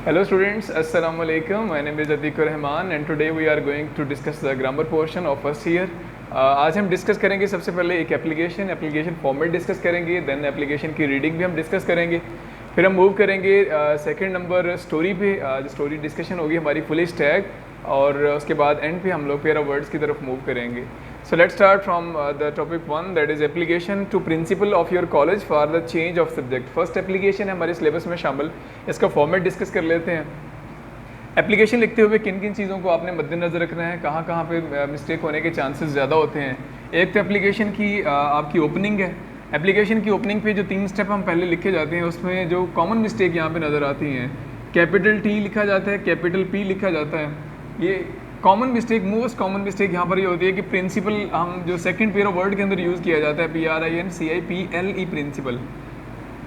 Hello students, Assalamu alaikum. My name is Atikur Rahman and today we are going to discuss the grammar portion of first year. आज हम discuss करेंगे सबसे पहले एक application format discuss करेंगे, then application की reading भी हम डिस्कस करेंगे, फिर हम मूव करेंगे सेकंड नंबर स्टोरी पे। जो स्टोरी डिस्कशन होगी हमारी फुल स्टैक, और उसके बाद एंड पे हम लोग पेयर ऑफ वर्ड्स की तरफ मूव करेंगे। So let's start from the topic 1, that is application to principal of your college for the change of subject. First application है हमारे सिलेबस में शामिल, इसका फॉर्मेट डिस्कस कर लेते हैं। एप्लीकेशन लिखते हुए किन किन चीज़ों को आपने मद्देनज़र रखना है, कहाँ कहाँ पे मिस्टेक होने के चांसेस ज़्यादा होते हैं। एक तो एप्लीकेशन की आपकी ओपनिंग है। एप्लीकेशन की ओपनिंग पे जो 3 स्टेप हम पहले लिखे जाते हैं, उसमें जो कॉमन मिस्टेक यहाँ पे नज़र आती हैं, कैपिटल T लिखा जाता है, कैपिटल P लिखा जाता है। ये common mistake, most common mistake यहाँ पर ये होती है कि प्रिंसिपल हम जो सेकंड पेयर ऑफ वर्ड के अंदर यूज़ किया जाता है PRINCIPLE प्रिंसिपल।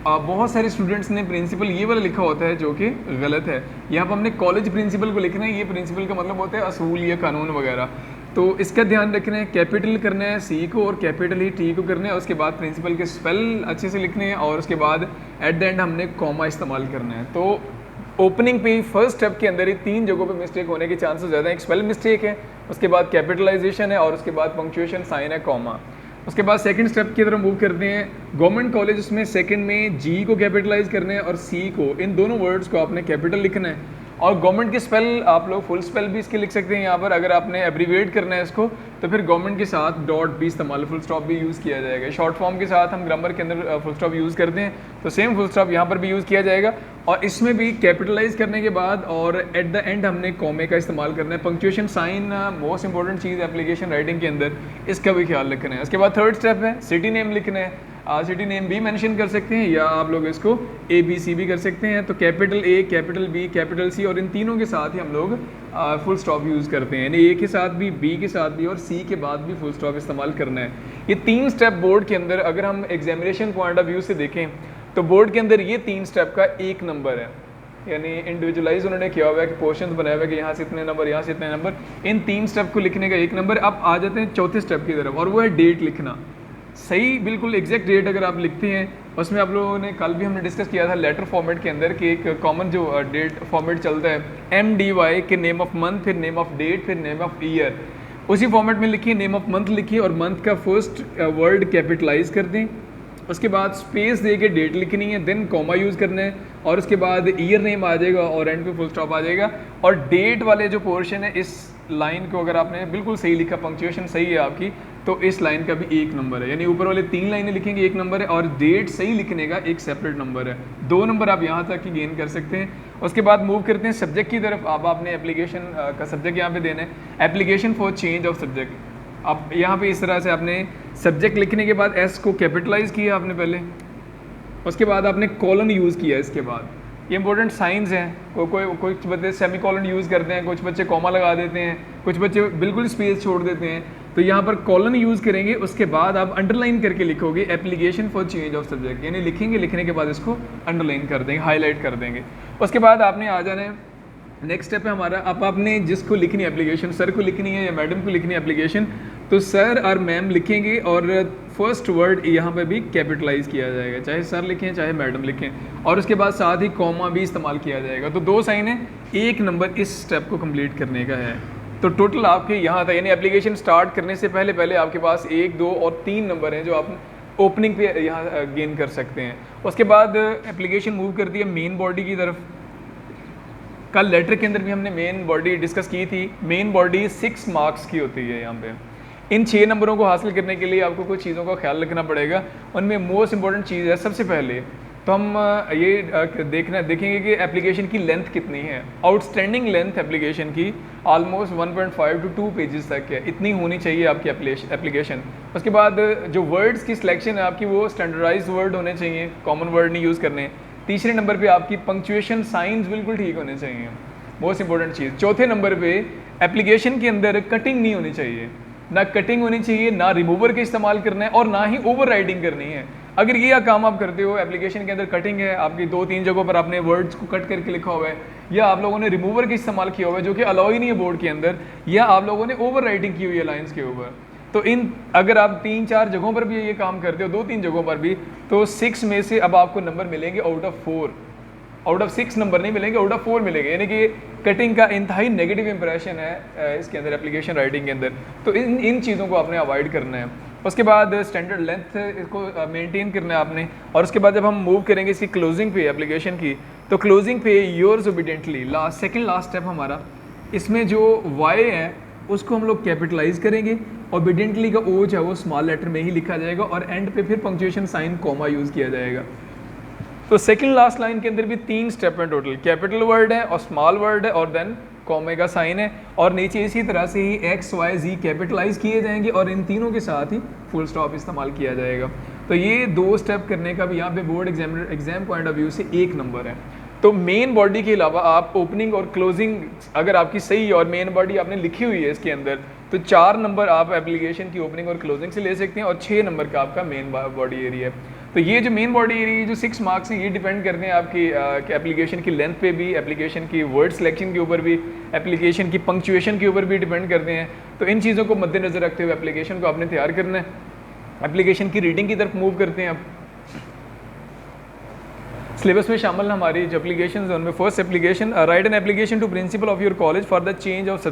बहुत सारे स्टूडेंट्स ने प्रिंसिपल ये वाला लिखा होता है जो कि गलत है। यहाँ पर हमने कॉलेज प्रिंसिपल को लिखना है, ये प्रिंसिपल का मतलब होता है असूल या कानून वगैरह। तो इसका ध्यान रखना है, कैपिटल करना है C को और कैपिटल ही T को करना है। उसके बाद प्रिंसिपल के स्पेल अच्छे से लिखने हैं और उसके बाद एट द एंड हमने कॉमा इस्तेमाल करना है। तो ओपनिंग पे फर्स्ट स्टेप के अंदर ही 3 जगहों पे मिस्टेक होने के चांसेस ज़्यादा हैं। एक स्पेल मिस्टेक है, उसके बाद कैपिटलाइजेशन है और उसके बाद पंक्चुएशन साइन है, कॉमा। उसके बाद सेकंड स्टेप की तरफ मूव करते हैं। गवर्नमेंट कॉलेज, उसमें सेकंड में G को कैपिटलाइज करना है और C को, इन दोनों वर्ड्स को आपने कैपिटल लिखना है। और गवर्नमेंट के स्पेल आप लोग फुल स्पेल भी इसके लिख सकते हैं यहाँ पर। अगर आपने एब्रीवेट करना है इसको तो फिर गवर्नमेंट के साथ डॉट भी इस्तेमाल, फुल स्टॉप भी यूज़ किया जाएगा। शॉर्ट फॉर्म के साथ हम ग्रामर के अंदर फुल स्टॉप यूज़ करते हैं, तो सेम फुल स्टॉप यहाँ पर भी यूज़ किया जाएगा। और इसमें भी कैपिटलाइज करने के बाद और एट द एंड हमने कॉमे का इस्तेमाल करना है। पंक्चुएशन साइन मोस्ट इंपॉर्टेंट चीज़ एप्लीकेशन राइटिंग के अंदर, इसका भी ख्याल रखना है। उसके बाद थर्ड स्टेप है सिटी नेम लिखना है। सिटी नेम भी मेंशन कर सकते हैं या आप लोग इसको ABC भी कर सकते हैं। तो capital A, capital B, capital C, और इन तीनों के साथ ही हम लोग फुल स्टॉप यूज़ करते हैं। यानी A के साथ भी, B के साथ भी और C के बाद भी फुल स्टॉप इस्तेमाल करना है। ये 3 स्टेप बोर्ड के अंदर अगर हम एग्जामिनेशन पॉइंट ऑफ व्यू से देखें तो बोर्ड के अंदर ये 3 स्टेप का 1 नंबर है। यानी इंडिविजुअलाइज उन्होंने किया हुआ है कि पोर्शंस बनाए हुए कि यहाँ से इतने नंबर, यहाँ से इतने नंबर, इन 3 स्टेप को लिखने का 1 नंबर। अब आ जाते हैं चौथे स्टेप की तरफ, और वो है डेट लिखना। सही बिल्कुल एग्जैक्ट डेट अगर आप लिखते हैं, उसमें आप लोगों ने कल भी हमने डिस्कस किया था लेटर फॉर्मेट के अंदर कि एक कॉमन जो डेट फॉर्मेट चलता है MDY के नेम ऑफ मंथ, फिर नेम ऑफ डेट, फिर नेम ऑफ ईयर, उसी फॉर्मेट में लिखिए। नेम ऑफ मंथ लिखिए और मंथ का फर्स्ट वर्ड कैपिटलाइज कर दें। उसके बाद स्पेस दे के डेट लिखनी है, देन कॉमा यूज़ करना है और उसके बाद ईयर नेम आ जाएगा और एंड पे फुल स्टॉप आ जाएगा। और डेट वाले जो पोर्शन है, इस लाइन को अगर आपने बिल्कुल सही लिखा, पंक्चुएशन सही है आपकी, तो इस लाइन का भी 1 नंबर है। यानी ऊपर वाले 3 लाइनें लिखेंगे 1 नंबर है, और डेट सही लिखने का एक सेपरेट नंबर है। 2 नंबर आप यहाँ तक ही गेन कर सकते हैं। उसके बाद मूव करते हैं सब्जेक्ट की तरफ। अब आपने एप्लीकेशन का सब्जेक्ट यहाँ पे देना है, application for change of subject. अब यहाँ पे इस तरह से आपने सब्जेक्ट लिखने के बाद S को कैपिटलाइज किया आपने पहले, उसके बाद आपने कॉलन यूज़ किया। इसके बाद ये इंपॉर्टेंट साइंस हैं। कुछ बच्चे सेमी कॉलन यूज़ करते हैं, कुछ बच्चे कॉमा लगा देते हैं, कुछ बच्चे बिल्कुल स्पेस छोड़ देते हैं। तो यहाँ पर कॉलन यूज़ करेंगे, उसके बाद आप अंडरलाइन करके लिखोगे application for change of subject. यानी लिखेंगे, लिखने के बाद इसको अंडरलाइन कर देंगे, हाईलाइट कर देंगे। उसके बाद आपने आ जाना है, नेक्स्ट स्टेप है हमारा। अब आपने जिसको लिखनी है एप्लीकेशन, सर को लिखनी है या मैडम को लिखनी है एप्लीकेशन, तो सर और मैम लिखेंगे और फर्स्ट वर्ड यहाँ पे भी कैपिटलाइज किया जाएगा, चाहे सर लिखें चाहे मैडम लिखें, और उसके बाद साथ ही कॉमा भी इस्तेमाल किया जाएगा। तो 2 साइन है, 1 नंबर इस स्टेप को कंप्लीट करने का है। तो टोटल आपके यहाँ था, यानी एप्लीकेशन स्टार्ट करने से पहले पहले आपके पास 1, 2 और 3 नंबर हैं जो आप ओपनिंग पे यहाँ गेन कर सकते हैं। उसके बाद एप्लीकेशन मूव करती है मेन बॉडी की तरफ। कल लेटर के अंदर भी हमने मेन बॉडी डिस्कस की थी। मेन बॉडी 6 मार्क्स की होती है। यहाँ पे इन 6 नंबरों को हासिल करने के लिए आपको कुछ चीज़ों का ख्याल रखना पड़ेगा। उनमें मोस्ट इंपॉर्टेंट चीज़ है, सबसे पहले तो हम ये देखेंगे कि एप्लीकेशन की लेंथ कितनी है। आउटस्टैंडिंग लेंथ एप्लीकेशन की ऑलमोस्ट 1.5 to 2 पेजेस तक है, इतनी होनी चाहिए आपकी एप्लीकेशन। उसके बाद जो वर्ड्स की सिलेक्शन है आपकी, वो स्टैंडर्डाइज वर्ड होने चाहिए, कॉमन वर्ड नहीं यूज़ करने। तीसरे नंबर पे आपकी पंक्चुएशन साइंस बिल्कुल ठीक होने चाहिए, मोस्ट इंपॉर्टेंट चीज़। चौथे नंबर पे एप्लीकेशन के अंदर कटिंग नहीं होनी चाहिए, ना कटिंग होनी चाहिए, ना रिमूवर का इस्तेमाल करना है और ना ही ओवर राइटिंग करनी है। अगर ये काम आप करते हो, एप्लीकेशन के अंदर कटिंग है, आपकी 2-3 जगहों पर आपने वर्ड्स को कट करके लिखा हुआ है, या आप लोगों ने रिमूवर का इस्तेमाल किया हुआ है जो कि अलाउ ही नहीं है बोर्ड के अंदर, या आप लोगों ने ओवर राइटिंग की हुई है लाइन्स के ऊपर, तो इन अगर आप 3-4 जगहों पर भी ये काम करते हो, 2-3 जगहों पर भी, तो 6 में से अब आपको नंबर मिलेंगे out of 4। Out of 6 number नहीं मिलेंगे, आउट ऑफ 4 मिलेंगे, यानी कि कटिंग का इंतहाई नेगेटिव इंप्रेशन है इसके अंदर, एप्लीकेशन राइटिंग के अंदर। तो इन चीज़ों को आपने अवॉइड करना है। उसके बाद स्टैंडर्ड लेंथ इसको मेंटेन करना है आपने। और उसके बाद जब हम मूव करेंगे इसकी क्लोजिंग पे एप्लीकेशन की, तो क्लोजिंग पे yours obediently second last step हमारा, इसमें जो वाई है उसको हम लोग कैपिटलाइज करेंगे, ओबीडियंटली का ओ जो है वो स्मॉल लेटर में ही लिखा जाएगा और एंड पे फिर पंक्चुएशन साइन कॉमा यूज़ किया जाएगा। तो सेकंड लास्ट लाइन के अंदर भी 3 स्टेप हैं टोटल, कैपिटल वर्ड है और स्मॉल वर्ड है और देन कॉमे का साइन है, और नीचे इसी तरह से ही एक्स वाई जी कैपिटलाइज किए जाएंगे और इन तीनों के साथ ही फुल स्टॉप इस्तेमाल किया जाएगा। तो ये 2 स्टेप करने का भी यहाँ पे board exam point of view से 1 नंबर है। तो मेन बॉडी के अलावा आप ओपनिंग और क्लोजिंग अगर आपकी सही है और मेन बॉडी आपने लिखी हुई है इसके अंदर, तो 4 नंबर आप एप्लीकेशन की ओपनिंग और क्लोजिंग से ले सकते हैं और 6 नंबर का आपका मेन बॉडी एरिया है। तो ये जो मेन बॉडी एरिया जो 6 मार्क्स हैं ये डिपेंड करते हैं आपकी एप्लीकेशन की लेंथ पे भी, एप्लीकेशन की वर्ड सिलेक्शन के ऊपर भी, एप्लीकेशन की पंक्चुएशन के ऊपर भी डिपेंड करते हैं। तो इन चीज़ों को मद्देनजर रखते हुए एप्लीकेशन को आपने तैयार करना है। एप्लीकेशन की रीडिंग की तरफ मूव करते हैं अब। सिलेबस में शामिल हमारी जो एप्लीकेशन है उनमें first application, right an application to principal of your college for the change of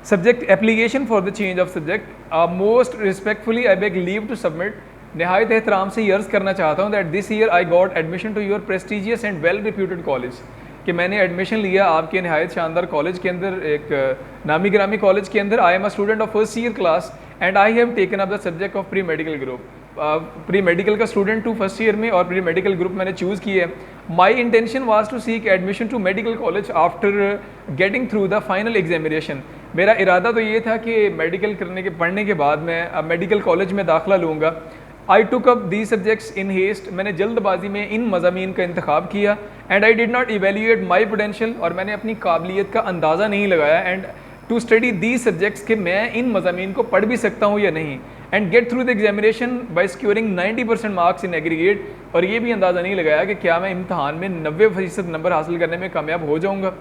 subject application for the change of subject. Most respectfully I beg leave to submit. नहायत एहतराम से ये अर्ज़ करना चाहता हूँ that this year I got admission to your prestigious and well reputed college, कि मैंने एडमिशन लिया आपके नहायत शानदार कॉलेज के अंदर, एक नामी गिरामी कॉलेज के अंदर। I am a student of first year class and I have taken up the subject of pre medical group. Pre medical का स्टूडेंट टू फर्स्ट ईयर में और प्री मेडिकल ग्रुप मैंने चूज़ किया है। My intention was to seek admission to medical college after getting through the final examination. मेरा इरादा तो ये था कि मेडिकल पढ़ने के बाद मैं मेडिकल कॉलेज में दाखिला लूँगा। I took up the subjects in haste, मैंने जल्दबाजी में इन मज़ामीन का इंतखाब किया। And I did not evaluate my potential, और मैंने अपनी काबिलियत का अंदाज़ा नहीं लगाया and to study the subjects कि मैं इन मज़ामीन को पढ़ भी सकता हूँ या नहीं, and get through the examination by securing 90% marks in aggregate, और ये भी अंदाज़ा नहीं लगाया कि क्या मैं इम्तहान में 90% नंबर हासिल करने में कामयाब हो जाऊँगा।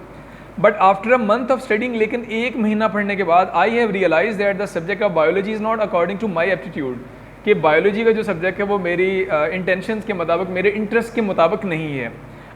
But after a month of studying, लेकिन 1 महीना पढ़ने के बाद, I have realise that the subject of biology is not according to my aptitude, कि बायोलॉजी का जो सब्जेक्ट है वो मेरी इंटेंशंस के मुताबिक, मेरे इंटरेस्ट के मुताबिक नहीं है।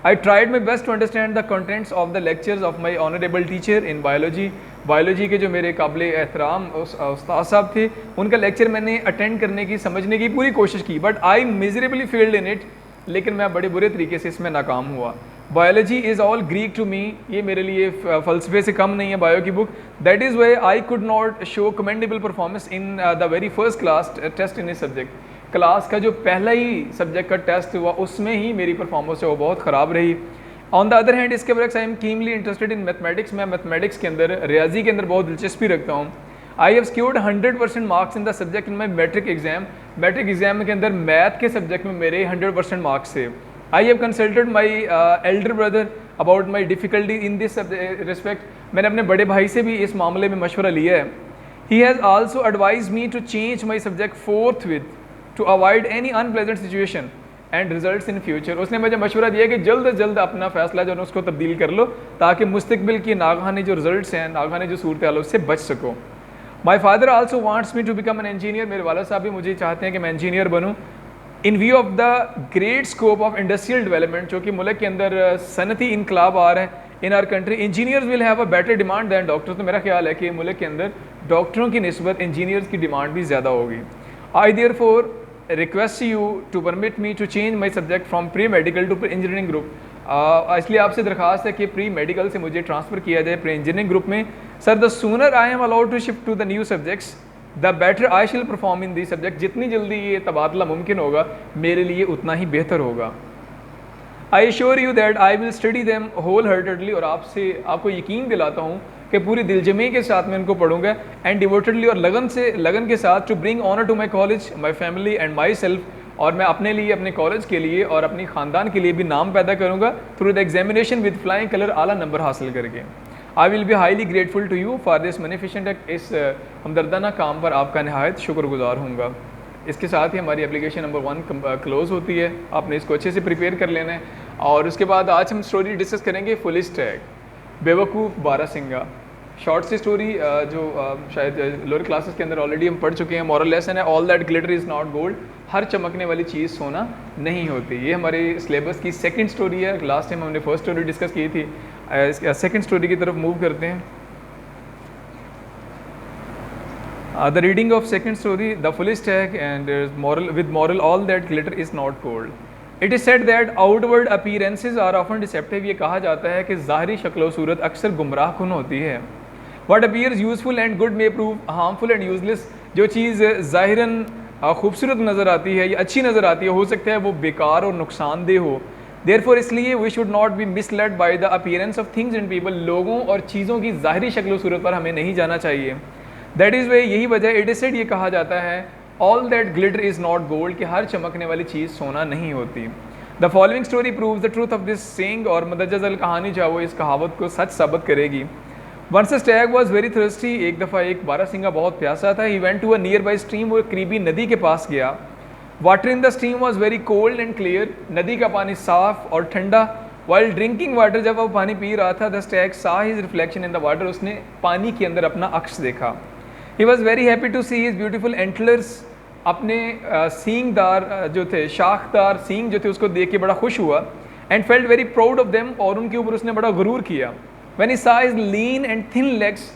I tried my best to understand the contents of the lectures of my honourable teacher in biology. Biology के जो मेरे काबिल एहतराम उस्ताद साहब थे, उनका लेक्चर मैंने अटेंड करने की, समझने की पूरी कोशिश की, but I miserably failed in it, लेकिन मैं बड़े बुरे तरीके से इसमें नाकाम हुआ। Biology is all Greek to me, ये मेरे लिए फ़लसफ़े से कम नहीं है बायो की बुक। That is why I could not show commendable performance in the very first class test in इस सब्जेक्ट। क्लास का जो पहला ही सब्जेक्ट का टेस्ट हुआ उसमें ही मेरी परफॉर्मेंस है वो बहुत ख़राब रही। ऑन द अदर हैंड इसके बरक्स I am keenly interested in mathematics, मैं मैथमेटिक्स के अंदर, रियाजी के अंदर बहुत दिलचस्पी रखता हूँ। I have scored 100% marks in the subject in my matric exam. Matric exam के अंदर मैथ के सब्जेक्ट में मेरे 100% मार्क्स थे। I have consulted my elder brother about my difficulty in this respect, मैंने अपने बड़े भाई से भी इस मामले में मशवरा लिया है। He has also advise me to change my subject forthwith to avoid any unpleasant situation and results in future. उसने मुझे मशवरा दिया कि जल्द से जल्द अपना फैसला जो है उसको तब्दील कर लो, ताकि मुस्तकबिल की नागहानी जो रिजल्ट्स हैं, नागहानी जो सूरत हाल उससे बच सको। My father also wants me to become an engineer, मेरे वाला साहब भी मुझे चाहते हैं कि मैं इंजीनियर बनूँ। इन view of the great scope of industrial development, जो कि मुल्क के अंदर सनती इनकलाब आ रहा है in our country, engineers will have a better demand than doctors. तो मेरा ख्याल है कि मुल्क के अंदर डॉक्टरों की निस्बत इंजीनियर्स की डिमांड भी ज़्यादा होगी। I therefore request you to permit me to change my subject from pre medical to engineering group. इसलिए आपसे दरख्वास्त है कि प्री मेडिकल से मुझे ट्रांसफ़र किया जाए प्री इंजीनियरिंग ग्रुप में। Sir the sooner I am allowed to shift to the new subjects the better I shall perform in the subject, जितनी जल्दी ये तबादला मुमकिन होगा मेरे लिए उतना ही बेहतर होगा। I assure you that I will study them wholeheartedly, और आपको यकीन दिलाता हूँ कि पूरी दिलजमी के साथ मैं इनको पढ़ूंगा, एंड डिवोटेडली, और लगन के साथ, to bring honour to my college, my family and myself, और मैं अपने लिए, अपने कॉलेज के लिए और अपनी ख़ानदान के लिए भी नाम पैदा करूँगा through the examination with flying colour, आला नंबर हासिल करके। I will be highly grateful to you for this magnificent, इस हमदर्दाना काम पर आपका नहायत शुक्रगुजार हूँगा। इसके साथ ही हमारी एप्लीकेशन नंबर 1 क्लोज़ होती है। आपने इसको अच्छे से प्रिपेयर कर लेना है। और उसके बाद आज हम स्टोरी डिस्कस करेंगे फुलिश टैग, बेवकूफ़ बारासिंगा। शॉर्ट सी स्टोरी जो शायद लोअर क्लासेस के अंदर ऑलरेडी हम पढ़ चुके हैं। मॉरल लेसन है all that glitter is not gold, हर चमकने वाली चीज़ सोना नहीं होती। ये हमारे सिलेबस की सेकंड स्टोरी है। लास्ट टाइम हमने फर्स्ट स्टोरी डिस्कस की थी, सेकंड स्टोरी की तरफ मूव करते हैं। The reading of second story, the foolish stag and moral all that glitter is not gold. It is said that outward appearances are often deceptive. ये कहा जाता है कि ज़ाहरी शक्ल सूरत अक्सर गुमराह कुन होती है। What appears useful and good may prove harmful and useless. जो चीज़ ज़ाहिरन खूबसूरत नज़र आती है या अच्छी नज़र आती है, हो सकता है वो बेकार और नुकसानदेह हो। Therefore इसलिए we should not be misled by the appearance of things and people. लोगों और चीज़ों की ज़ाहरी शक्ल सूरत पर हमें नहीं जाना चाहिए। दैट इज़ वे, यही वजह इट इज सेड ये कहा जाता है all that glitter is not gold, कि हर चमकने वाली चीज़ सोना नहीं होती। The following story proves the truth of this saying, और मदजल कहानी जो है वो इस कहावत को सच साबित करेगी। Once a stag was very thirsty, एक दफ़ा एक बारहसिंगा बहुत प्यासा था। He went to a nearby stream, वो करीबी नदी के पास गया। Water in the stream was very cold and clear, नदी का पानी साफ और ठंडा। वाइल ड्रिंकिंग वाटर, जब वो पानी पी रहा था, the stag saw his reflection in the water, उसने पानी के अंदर अपना अक्स देखा। He was very happy to see his beautiful antlers, अपने सींगदार जो थे, शाखदार सींग जो थे, उसको देख के बड़ा खुश हुआ। And felt very proud of them, और उनके ऊपर उसने बड़ा गुरूर किया। व्हेन ही सा his lean and thin legs,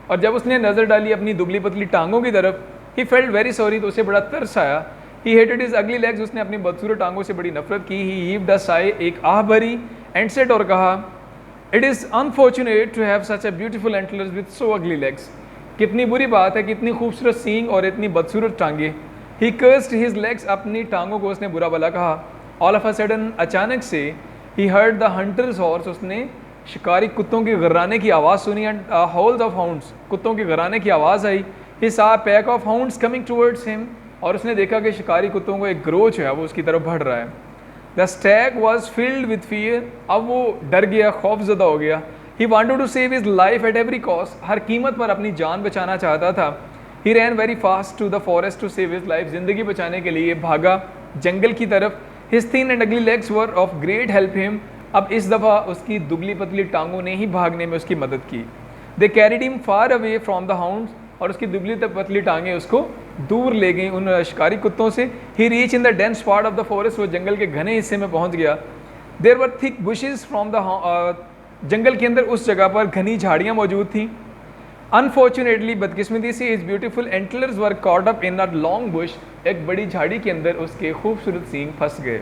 और जब उसने नज़र डाली अपनी दुबली पतली टांगों की तरफ, ही फेल्ट वेरी सॉरी, तो उसे बड़ा तरस आया। ही हेटेड हिज अगली लेग्स, उसने अपनी बदसूरत टांगों से बड़ी नफरत की। ही हीव्ड अ साई, एक आह भरी। एंड सेड, और कहा, it is unfortunate to have such a beautiful antlers with so ugly legs, कितनी बुरी बात है कि इतनी खूबसूरत सींग और इतनी बदसूरत टांगे। ही कर्स्ड हिज लेग्स, अपनी टांगों को उसने बुरा भला कहा। ऑल ऑफ अ सडन, अचानक से, he heard the hunters horse, उसने शिकारी कुत्तों के घर्राने की आवाज़ सुनी। एंड हॉल्स ऑफ हाउंड्स, कुत्तों के घर्राने की आवाज़ आई। ही सा pack of hounds coming towards him, और उसने देखा कि शिकारी कुत्तों को एक ग्रोह जो है वो उसकी तरफ बढ़ रहा है। The Stag was filled with fear, अब वो डर गया, खौफजदा हो गया। He wanted to save his life at every cost, हर कीमत पर अपनी जान बचाना चाहता था। He ran very fast to the forest to save his life, जिंदगी बचाने के लिए भागा जंगल की तरफ। His thin and ugly legs were of great help him, अब इस दफ़ा उसकी दुबली पतली टांगों ने ही भागने में उसकी मदद की। They carried him far away from the hounds, और उसकी दुबली पतली टांगें उसको दूर ले गई उन शिकारी कुत्तों से। He reached in the dense part of the forest, वो जंगल के घने हिस्से में पहुंच गया। There were thick bushes from the जंगल के अंदर उस जगह पर घनी झाड़ियाँ मौजूद थीं। अनफॉर्चुनेटली, बदकिस्मती से, his beautiful antlers were caught up in a long Bush, एक बड़ी झाड़ी के अंदर उसके खूबसूरत सींग फंस गए।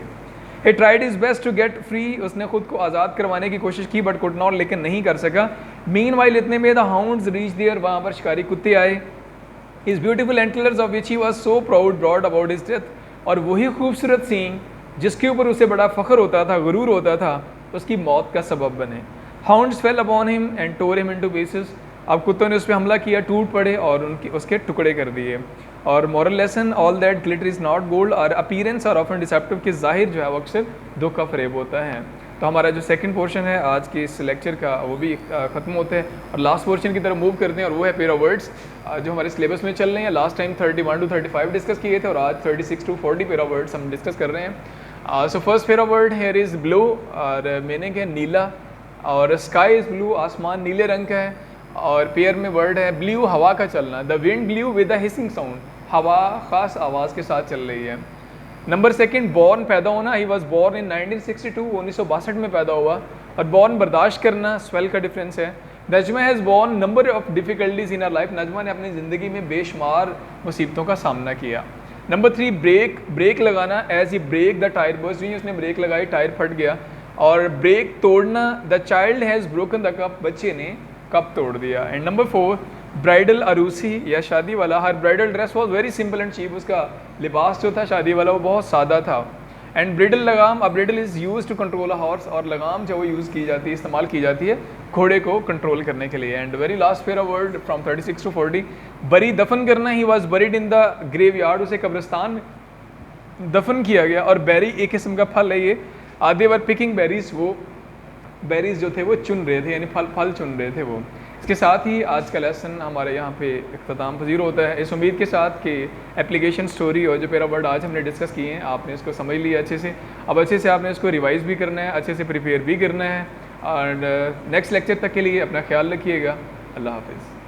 He tried his best to get free, उसने खुद को आज़ाद करवाने की कोशिश की, बट कुड नॉट, लेकिन नहीं कर सका। मीन वाइल, इतने में द हाउंड्स रीच देयर, वहाँ पर शिकारी कुत्ते आए। His beautiful antlers of which he was so proud broad about his death, और वही खूबसूरत सींग जिसके ऊपर उसे बड़ा फ़ख्र होता था, गुरूर होता था, उसकी मौत का सबब बने। Hounds fell upon him and tore him into pieces, अब कुत्तों ने उस पर हमला किया, टूट पड़े और उसके टुकड़े कर दिए। और moral lesson, all that glitter is not gold, और अपीयरेंस और ऑफन डिसेप्टिव, के ज़ाहिर जो है वो अक्सर धोखा का फरेब होता है। तो हमारा जो सेकंड पोर्शन है आज के इस लेक्चर का वो भी ख़त्म होता है, और लास्ट पोर्शन की तरफ मूव करते हैं, और वो है पेयर ऑफ वर्ड्स जो हमारे सिलेबस में चल रहे हैं। लास्ट टाइम 31 to 35 डिस्कस किए थे, और आज 36 to 40 पेयर ऑफ वर्ड्स हम डिस्कस कर रहे हैं। So first pair of word here is blue, और मीनिंग है नीला, और स्काई इज़ ब्लू, आसमान नीले रंग का है। और पेयर में वर्ड है ब्लू, हवा का चलना। The wind blue with a hissing sound, हवा ख़ास आवाज़ के साथ चल रही है। नंबर सेकंड, बॉर्न, पैदा होना। ही वॉज बॉर्न इन 1962, 1962 में पैदा हुआ। और बॉर्न बर्दाश्त करना, स्वेल का डिफरेंस है। Najma has borne number of difficulties in our life, Najma ने अपनी ज़िंदगी में बेशुमार मुसीबतों का सामना किया। नंबर थ्री, ब्रेक, ब्रेक लगाना। As he brake the tyre burst, उसने ब्रेक लगाई, टायर फट गया। और ब्रेक, तोड़ना। The child has broken the cup, बच्चे ने कप तोड़ दिया। एंड नंबर फोर, ब्राइडल, अरूसी या शादी वाला। हर bridal dress was very simple and cheap, उसका लिबास जो था शादी वाला वो बहुत सादा था। एंड ब्रिडल, लगाम। अब bridle is use to control a horse, और लगाम जो वो यूज़ की जाती है, इस्तेमाल की जाती है घोड़े को कंट्रोल करने के लिए। And very last pair of word from 36 to 40, bury, दफन करना। He was buried in the graveyard, उसे कब्रिस्तान में दफन किया गया। और बेरी एक किस्म का फल है ये। आधे वर पिकिंग बेरीज, वो बेरीज जो थे वो चुन रहे थे, यानी फल चुन रहे थे वो। इसके साथ ही आज का लेसन हमारे यहाँ पे इख्तिताम पजीर होता है, इस उम्मीद के साथ कि एप्लीकेशन स्टोरी और जो पेरा वर्ड आज हमने डिस्कस किए हैं आपने इसको समझ लिया अच्छे से। अब अच्छे से आपने इसको रिवाइज़ भी करना है, अच्छे से प्रिपेयर भी करना है। और नेक्स्ट लेक्चर तक के लिए अपना ख्याल रखिएगा। अल्लाह हाफिज़।